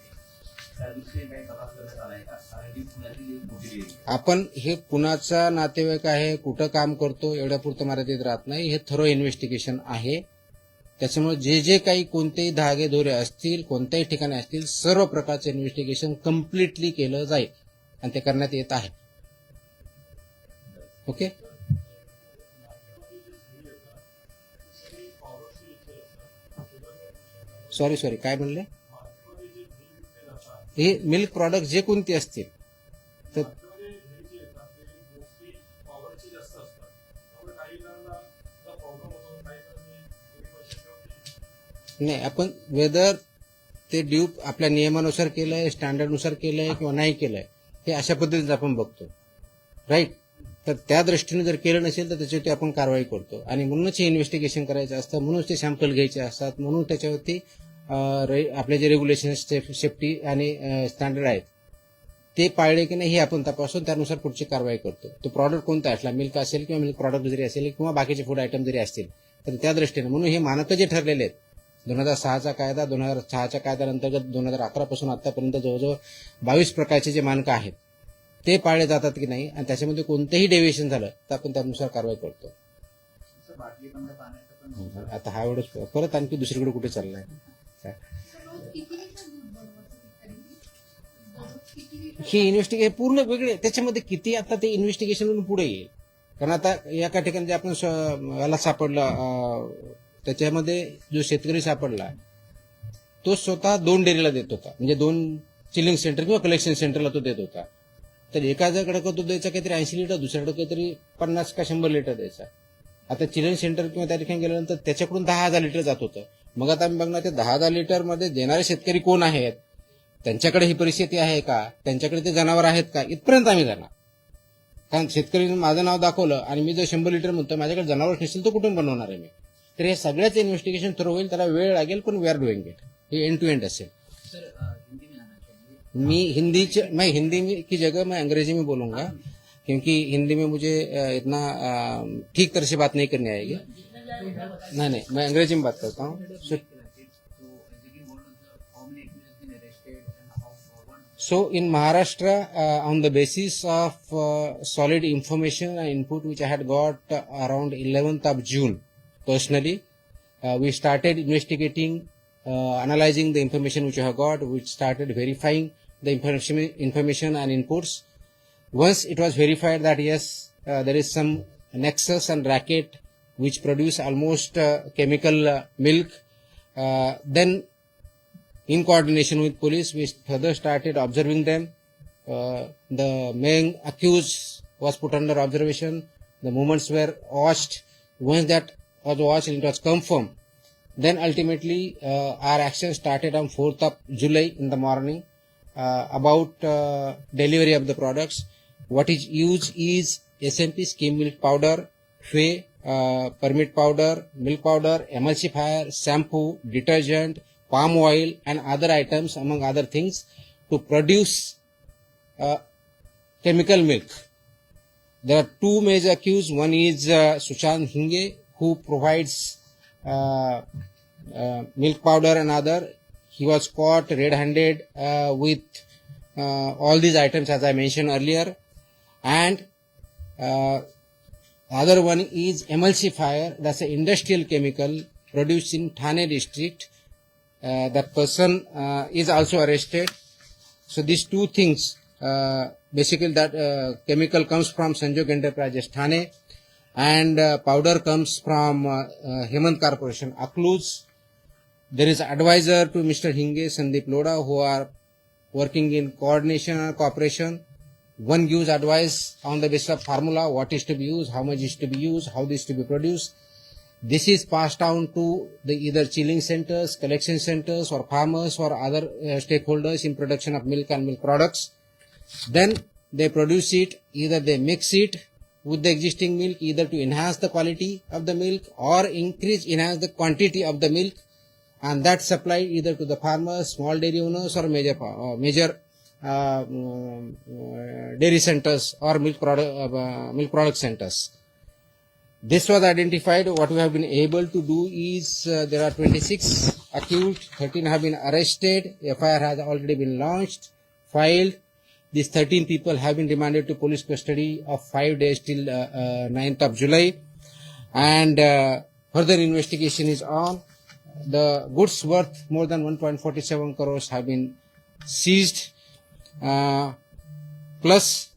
[SPEAKER 2] त्या दृष्टीने काही तपास करण्यात आलाय का? कारण ही पुण्यातील एक मोठी डेअरी आहे.
[SPEAKER 1] आपण हे कुणाचा नातेवाईक आहे, कुठं काम करतो एवढ्या पुरतं मर्यादित राहत नाही. हे थरो इन्व्हेस्टिगेशन आहे. त्याच्यामुळे जे जे काही कोणतेही धागे दोरे असतील, कोणत्याही ठिकाणी असतील, सर्व प्रकारचं इन्व्हेस्टिगेशन कम्प्लिटली केलं जाईल आणि ते करण्यात येत आहे. ओके. सॉरी काय म्हणले? हे मिल्क प्रॉडक्ट जे कोणते असतील तर नाही, आपण वेदर ते ड्यूप आपल्या नियमानुसार केलंय, स्टँडर्डनुसार केलंय किंवा नाही केलंय हे अशा पद्धतीने आपण बघतो. राईट. तर त्या दृष्टीने जर केलं नसेल तर त्याच्यावरती आपण कारवाई करतो आणि म्हणूनच हे इन्व्हेस्टिगेशन करायचं असतं, म्हणूनच ते सॅम्पल घ्यायचे असतात, म्हणून त्याच्यावरती आपले जे रेग्युलेशन सेफ्टी आणि स्टँडर्ड आहेत ते पाळले की नाही हे आपण तपासून त्यानुसार पुढची कारवाई करतो. तो प्रॉडक्ट कोणता असला, मिल्क असेल किंवा मिल्क प्रॉडक्ट जरी असेल किंवा बाकीचे फूड आयटम जरी असतील तर त्या दृष्टीने म्हणून हे मानकं जे ठरलेले आहेत 2006चा कायदा, 2006च्या कायद्याअंतर्गत 2011 पासून आतापर्यंत जवळजवळ 22 प्रकारचे जे मानकं आहेत ते पाळले जातात की नाही आणि त्याच्यामध्ये कोणतेही डेव्हिएशन झालं तर आपण त्यानुसार कारवाई करतो.
[SPEAKER 4] तसं बाटली बंद पाण्याचं पण
[SPEAKER 1] आता हा एवढंच परत आणखी दुसरीकडे कुठे चाललाय?
[SPEAKER 3] रोज किती लिटर दूध बनवतो दररोज किती लिटर?
[SPEAKER 1] ही इन्व्हेस्टिगेशन पूर्ण वेगळे. त्याच्यामध्ये किती आता ते इन्व्हेस्टिगेशन पुढे येईल. कारण आता एका ठिकाणी जे आपण याला सापडला त्याच्यामध्ये जो शेतकरी सापडला तो स्वतः 2 डेअरीला देत होता, म्हणजे 2 चिलिंग सेंटर किंवा कलेक्शन सेंटरला तो देत होता. तर एकाकडे तो द्यायचा काहीतरी 80 लिटर, दुसऱ्याकडे काहीतरी 50 का 100 लिटर द्यायचा. आता चिलिंग सेंटर किंवा त्या ठिकाणी गेल्यानंतर त्याच्याकडून 10,000 लिटर जात होतं. मग आता आम्ही बघणार ते 10,000 लिटर मध्ये देणारे शेतकरी कोण आहेत, त्यांच्याकडे ही परिस्थिती आहे का, त्यांच्याकडे ते जनावर आहेत का, इथपर्यंत आम्ही जाणार. कारण शेतकरीने माझं नाव दाखवलं आणि मी जर 100 लिटर म्हणतो माझ्याकडे जनावर नसेल तर कुठून बनवणार आहे मी? तर हे सगळ्याच इन्व्हेस्टिगेशन थ्रू होईल, त्याला वेळ लागेल पण वी आर डुईंग इट. हे एंड टू एंड असेल.
[SPEAKER 2] सर हिंदी में आना चाहिए.
[SPEAKER 1] मैं हिंदी में की जगह मैं अंग्रेजी में बोलूंगा क्योंकि हिंदी में मुझे इतना ठीक तरह से बात नहीं करनी आएगी. नहीं मैं अंग्रेजी में बात करता हूँ. So in Maharashtra, on the basis of solid information and input which I had got around 11th of June, personally, we started investigating, analyzing the information which I have got. We started verifying the information and inputs. Once it was verified that yes, there is some nexus and racket which produce almost chemical milk, then in coordination with police, we further started observing them. The main accused was put under observation. The movements were watched. Once that was watched and it was confirmed, then ultimately our action started on 4th of July in the morning. about delivery of the products. What is used is SMP, skim milk powder, whey, permit powder, milk powder, emulsifier, shampoo, detergent, palm oil, and other items, among other things, to produce chemical milk. There are two major accused. One is Sushant Hinge, who provides milk powder and other. He was caught red-handed with all these items, as I mentioned earlier. And other one is emulsifier. That's an industrial chemical produced in Thane district. That person is also arrested. So these two things, basically that chemical comes from Sanjog Enterprises Thane, and powder comes from Hemant Corporation Akluz. There is advisor to Mr. Hinge, Sandeep Loda, who are working in coordination and cooperation. One gives advice on the basis of formula, what is to be used, how much is to be used, how this is to be produced. This is passed down to the either chilling centers, collection centers, or farmers or other stakeholders in production of milk and milk products. Then they produce it, either they mix it with the existing milk, either to enhance the quality of the milk or enhance the quantity of the milk, and that supplied either to the farmers, small dairy owners, or major dairy centers or milk product centers. This was identified. What we have been able to do is there are 26 accused, 13 have been arrested, FIR has already been launched, filed. These 13 people have been remanded to police custody of 5 days till 9th of July, and further investigation is on. The goods worth more than 1.47 crores have been seized. Plus,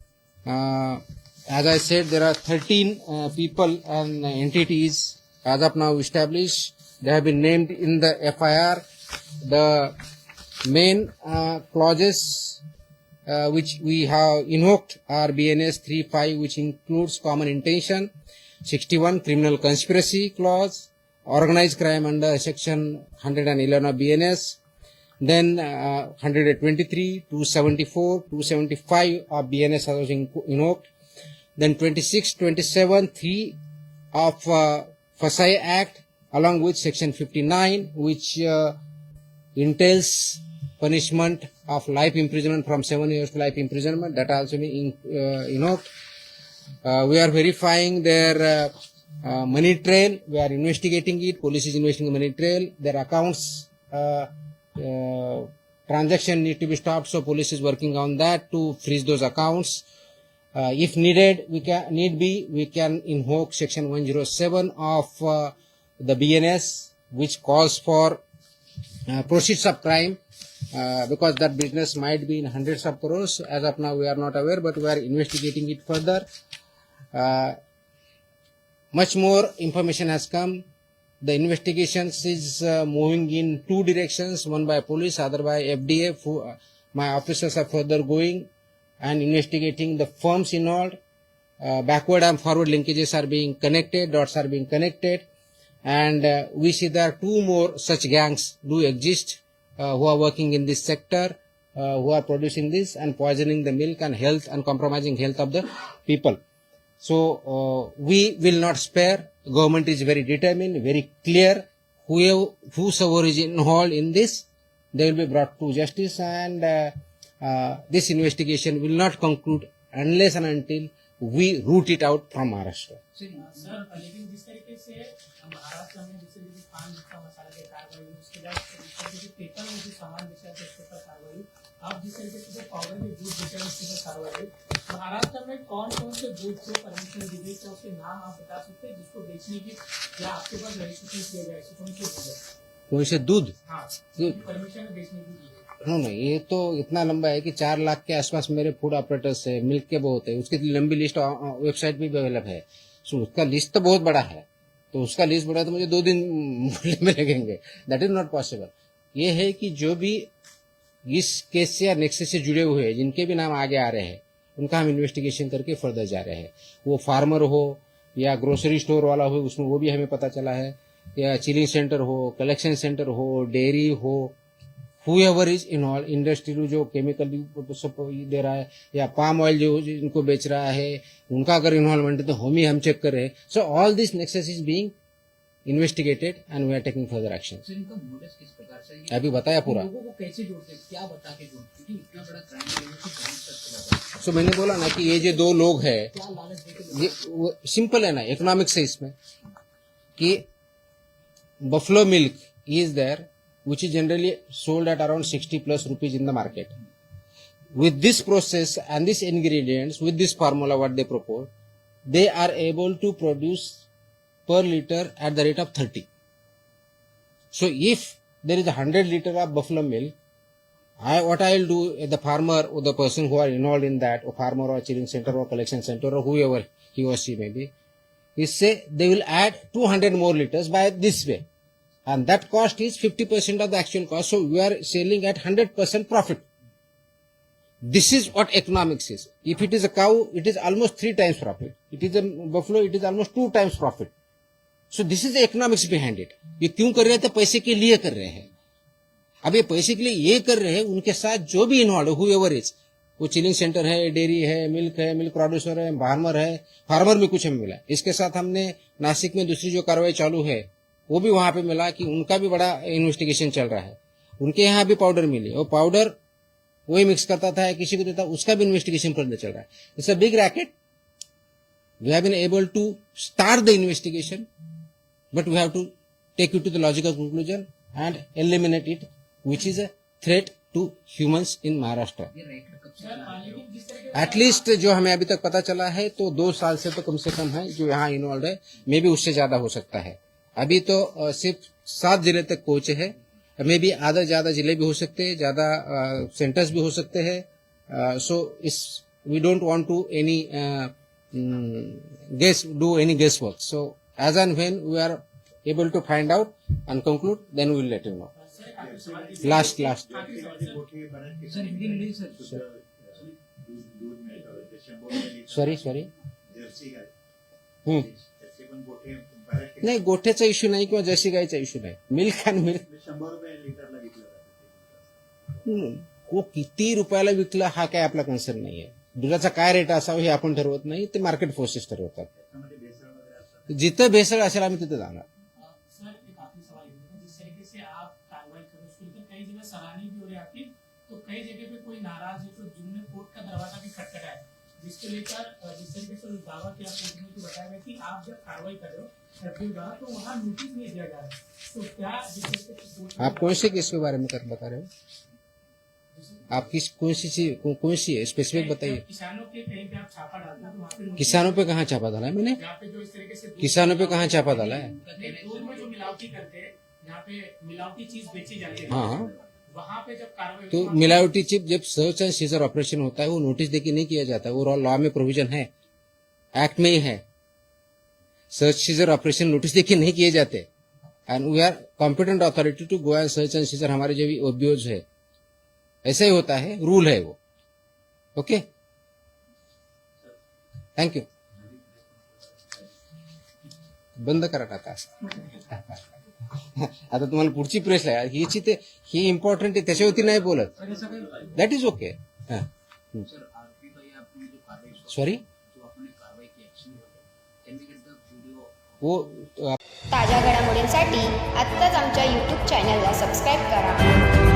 [SPEAKER 1] as I said, there are 13 people and entities as of now established. They have been named in the FIR. The main clauses which we have invoked are BNS 3.5, which includes common intention, 61 criminal conspiracy clause, organized crime under section 111 of BNS, then 123, 274, 275 of BNS was invoked, then 26, 27, 3 of FSI Act, along with section 59, which entails punishment of life imprisonment from 7 years to life imprisonment. That also been invoked. We are verifying their money trail. We are investigating it. Police is investigating the money trail. Their accounts transaction need to be stopped, so police is working on that to freeze those accounts. If needed, we can invoke section 107 of the BNS, which calls for proceeds of crime, because that business might be in hundreds of crores. As of now, we are not aware, but we are investigating it further. Much more information has come. The investigations is moving in two directions, one by police, other by FDF. My officers are further going and investigating the firms involved. Backward and forward linkages are being connected, dots are being connected, and we see there are two more such gangs do exist who are working in this sector, who are producing this and poisoning the milk and health and compromising health of the people. So we will not spare. Government is very determined, very clear. Whosoever is involved in this, they will be brought to justice, and this investigation will not conclude unless and until we root it out from Maharashtra.
[SPEAKER 5] Sir लेकिन जिस तरीके से महाराष्ट्र में जिस तरीके से पान गुटखा मसाला की कार्रवाई, उसके बाद पेपर में जो सामान बेचा था उसके ऊपर कार्रवाई, आप जिस तरीके से पाउडर के दूध बेचा उसके ऊपर कार्रवाई, महाराष्ट्र में कौन कौन से दूध को परमिशन दी गई, तो उसके नाम आप बता सकते हैं जिसको बेचने की या आपके पास रजिस्ट्रेशन किया गया है, कौन से दूध?
[SPEAKER 1] कौन से दूध?
[SPEAKER 5] हाँ, परमिशन बेचने की दी है।
[SPEAKER 1] नहीं, ये तो इतना लंबा है कि 4 लाख के आसपास मेरे फूड ऑपरेटर्स है, मिल्क के बहुत है, उसकी लंबी लिस्ट वेबसाइट भी अवेलेबल है। सो उसका लिस्ट तो बहुत बड़ा है, तो उसका लिस्ट बड़ा तो मुझे 2 दिन बोलने में लगेंगे। That is not possible. ये है कि जो भी इस केस से या नेक्सस से जुड़े हुए हैं, जिनके भी नाम आगे आ रहे हैं, उनका हम इन्वेस्टिगेशन करके फर्दर जा रहे हैं। वो फार्मर हो या ग्रोसरी स्टोर वाला हो, उसमें वो भी हमें पता चला है, या चिलिंग सेंटर हो, कलेक्शन सेंटर हो, डेयरी हो, whoever is involved, इंडस्ट्री जो केमिकल दे रहा है या पाम ऑयल जो इनको बेच रहा है, उनका अगर इन्वॉल्वमेंट है तो हम चेक कर रहे हैं. So all this nexus is being investigated and we are taking further action.
[SPEAKER 2] Sir इनका मोटिव किस प्रकार से है?
[SPEAKER 1] अभी बताया पूरा.
[SPEAKER 2] लोगों को कैसे जोड़ते हैं, क्या बता के जोड़ते हैं? क्योंकि इतना बड़ा क्राइम है कि कौन सा
[SPEAKER 1] सो मैंने बोला ना कि ये जो दो लोग हैं,
[SPEAKER 2] क्या लालच देके
[SPEAKER 1] ये सिंपल है ना, इकोनॉमिक्स है इसमें कि buffalo milk is there, which is generally sold at around 60 plus rupees in the market. With this process and these ingredients, with this formula what they propose, they are able to produce per liter at the rate of 30. So if there is 100 liter of buffalo milk, what I will do, the farmer or the person who are involved in that, or farmer or chilling center or collection center or whoever he or she may be, is say they will add 200 more liters by this way. And that cost is 50% of the actual cost. So we are selling at 100% profit. This is what economics is. If it is a cow, it is almost 3 times profit. It is a buffalo, it is almost 2 times profit. So this is the economics behind it. ये क्यों कर रहे हैं? तो पैसे के लिए कर रहे हैं. अब ये पैसे के लिए ये कर रहे हैं, उनके साथ जो भी इन्वॉल्व है, whoever is, वो चिलिंग सेंटर है, डेयरी है, मिल्क प्रोड्यूसर है, फार्मर में कुछ हमें मिला. इसके साथ हमने नासिक में दूसरी जो कार्रवाई चालू है वो भी वहां पे मिला कि उनका भी बड़ा इन्वेस्टिगेशन चल रहा है. उनके यहाँ भी पाउडर मिली, और पाउडर वही मिक्स करता था, किसी को देता, उसका भी इन्वेस्टिगेशन फर्दर चल रहा है. It's a big racket. We have been able to start the investigation, but we have to take it to the logical conclusion and eliminate it, which is a threat to humans in Maharashtra.
[SPEAKER 5] लेकिन जिस तरह के
[SPEAKER 1] at least जो हमें अभी तक पता चला है तो 2 साल से तो कम से कम है जो यहाँ इन्वॉल्व है. मे भी उससे ज्यादा हो सकता है. अभी तो सिर्फ 7 जिले तक पहुंचे हैं. मे भी आधा ज्यादा जिले भी हो सकते हैं, ज्यादा सेंटर्स भी हो सकते हैं. So is we don't want to any do any guess work. So as and when we are able to find out and conclude, then we will let you know. Last
[SPEAKER 4] गोठे बऱ्याच
[SPEAKER 2] sir Hindi में sir
[SPEAKER 4] दूध मिळतं ते 100 milli
[SPEAKER 1] sorry
[SPEAKER 4] Jersey गाय त्याचे पण गोठे बऱ्याच
[SPEAKER 1] नाही, गोठ्याचा इश्यू नाही किंवा जर्सी गायचा इश्यू नाही. मिल्क अँड मिल्क
[SPEAKER 4] 100 रुपये लिटरला विकलं जातं.
[SPEAKER 1] को किती रुपयाला विकलं हा काय आपला कन्सर्न नाहीये. दुधाचा काय रेट असावा हे आपण ठरवत नाही, ते मार्केट फोर्सेस ठरवतात.
[SPEAKER 4] त्याच्यामध्ये भेसळ वगैरे असतात.
[SPEAKER 1] जिथं भेसळ असेल आम्ही तिथे जाणार.
[SPEAKER 5] सर एक आखिरी सवाल है, जिस तरीके से आप कार्रवाई कर रहे हो, कई जगह सराहनीय भी हो रही है आपकी, तो कई जगह पे कोई नाराज है तो जिनने कोर्ट का दरवाजा भी खटखटाया है, जिसको लेकर जिस तरीके से दावा किया कोर्ट ने तो बताया गया कि आप जब कार्रवाई कर रहे हो तो वहाँ नोटिस नहीं दिया जा रहा है. तो क्या जिस तरीके से कोर्ट
[SPEAKER 1] आप कौन से केस के बारे में बता रहे हो? आप कौन सी है स्पेसिफिक बताइए.
[SPEAKER 5] किसानों के कहीं पे आप छापा डालते हो तो वहाँ पे
[SPEAKER 1] किसानों पे कहाँ छापा डाला है मैंने?
[SPEAKER 5] यहाँ पे जो इस तरीके से
[SPEAKER 1] किसानों पे कहाँ छापा डाला है?
[SPEAKER 5] दूध में जो मिलावटी करते हैं, यहाँ पे मिलावटी चीज बेची जाती है,
[SPEAKER 1] हाँ,
[SPEAKER 5] वहाँ पे जब कार्रवाई
[SPEAKER 1] तो
[SPEAKER 5] होती है,
[SPEAKER 1] मिलावटी चिप जब सर्च एंड सीजर ऑपरेशन होता है वो नोटिस देके नहीं किया जाता. वो लॉ में प्रोविजन है, एक्ट में ही है. सर्च सीजर ऑपरेशन नोटिस देके नहीं किए जाते. And we are competent authority to go and search and seizure. हमारे जो भी ओबीओज है ऐसा ही होता है, रूल है वो. Okay, thank you. बंद करा टाका. आता तुम्हाला पुढची प्रेस आहे हीची, ते ही इम्पॉर्टंट आहे, त्याच्यावरती नाही बोलत. That is okay.
[SPEAKER 2] Sir RP भाई आपने जो कार्रवाई
[SPEAKER 1] सॉरी,
[SPEAKER 2] जो आपने कार्रवाई की एक्शन त्यांनी केलं व्हिडिओ
[SPEAKER 1] वो
[SPEAKER 6] ताज्या घडामोडींसाठी आत्ताच आमच्या यूट्यूब चॅनलला सबस्क्राईब करा.